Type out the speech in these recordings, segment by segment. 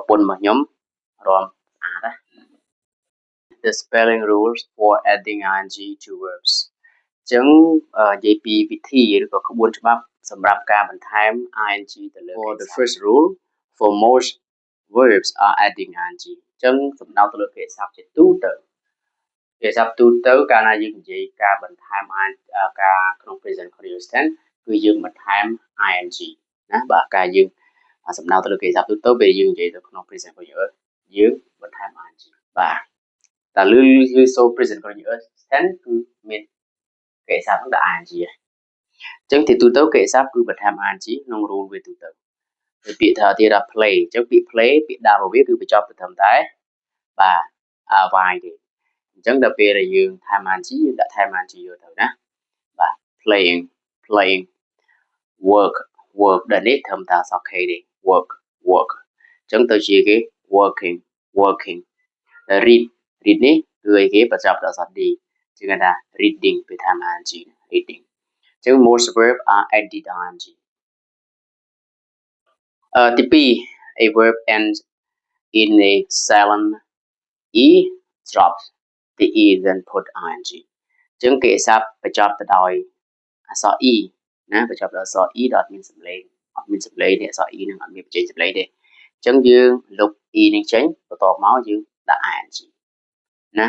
pun mà nhóm rồi đó. The spelling rules for adding ing to verbs. Chứng JP vị thi có các buôn chấp sầm rạp ca bằng time ing từលើ For the first rule, for most verbs are adding ing. Chứng sầm đau từលើគេសាប់ជាទូទៅគេសាប់ទូទៅកាលណាយើងនិយាយការបន្ថែមការក្នុង present continuous tense គឺយើងបន្ថែម ing ណាបាទការយើងសំដៅទៅលើគេសាប់ទូទៅពេលយើងនិយាយទៅក្នុង present continuous យើងបន្ថែម ing បាទតែលឺសូ present continuous tense គឺមានគេសាប់នឹងដាក់ ing ចឹងទីទូទៅគេសាប់គឺបន្ថែម ing ក្នុង rule វាទូទៅហើយពាក្យថាទៀតថា play ចឹងពាក្យ play ពាក្យដើមរបស់វាគឺបញ្ចប់ទៅត្រឹមតែបាទy ទេអញ្ចឹងដល់ពេលដែលយើងថែម ing យើងដាក់ថែម ing យកទៅណាបាទ playing work ដែលនេះត្រឹមតែសក់ k ទេ work អញ្ចឹងទៅជាគេ working read នេះគឺអីគេបញ្ចប់ដល់សក់ d ជាគេថា reading ពេលថែម ing reading អញ្ចឹង most verb are added ing ទី2 a verb ends in a silent e drops the e then put ing ចឹងគេសាប់បញ្ចប់ទៅដោយអក្សរ e ណាបញ្ចប់ដោយអក្សរ e ដល់អត់មានសម្លេងនេះអក្សរ e នឹងអត់មានបញ្ចេញសម្លេងទេអញ្ចឹងយើងលុប e នេះចេញបន្ទាប់មកយើងដាក់ ing ណា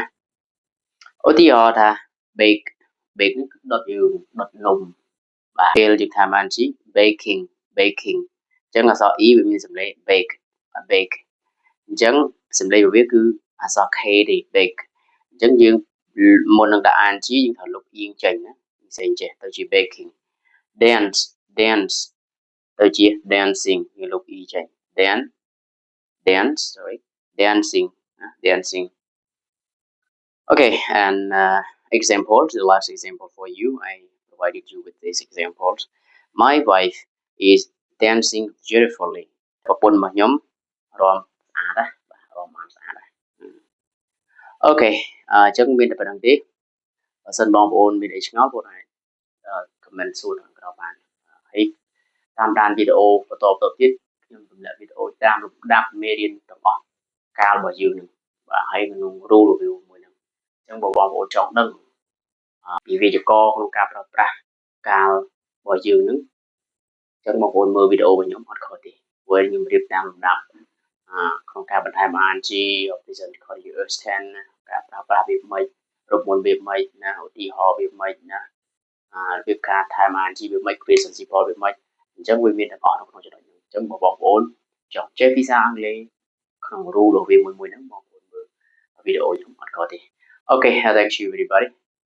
ឧទាហរណ៍ថា bake នេះគឺដុតនំបាទពេលយើងថា ing baking អញ្ចឹងអក្សរ e វាមានសម្លេង bake អញ្ចឹងសម្លេងរបស់វាគឺអក្សរ k ទេ bake អញ្ចឹងយើងមុននឹងដាក់ ing យើងត្រូវលុប e ចេញណាផ្សេងចេះទៅជា baking dance ទៅជា dancing យើងលុប e ចេញ dancing okay and example the last example for you I provided you with these examples my wife is dancing beautifully ប្រពន្ធរបស់ខ្ញុំរាំស្អាតណាបាទរាំបានស្អាតណាអូខេអញ្ចឹងមានតែប៉ុណ្្នឹងទេបើសិនបងប្អូនមានអីឆ្ងល់បងអាច comment សួរខាងក្រោមបានហើយតាមដានវីដេអូបន្តទៀតខ្ញុំទម្លាក់វីដេអូតាមលំដាប់មេរៀនទាំងអស់កាលរបស់យើងនឹងបាទហើយក្នុង rule review មួយហ្នឹងអញ្ចឹងបងប្អូនចង់ដឹងពីវេយ្យាករណ៍ក្នុងការប្រើប្រាស់កាលរបស់យើងនឹងអញ្ចឹងបងប្អូនមើលវីដេអូរបស់ខ្ញុំអត់ខុសទេព្រោះខ្ញុំរៀបតាមលំដាប់ក្នុងការបន្ថែម ing present continuous tense ការប្រើប្រាស់វាមិនរូបមន្តវាមិនណាឧទាហរណ៍វាមិនណារបៀបការថែម ing វាមិន present simple វាមិនអញ្ចឹងវាមានទាំងអស់នៅក្នុងចំណុចនេះអញ្ចឹងបងប្អូនចង់ចេះភាសាអង់គ្លេសក្នុង rule របស់វាមួយហ្នឹងបងប្អូនមើលវីដេអូខ្ញុំអត់ខុសទេ Okay thank you everybody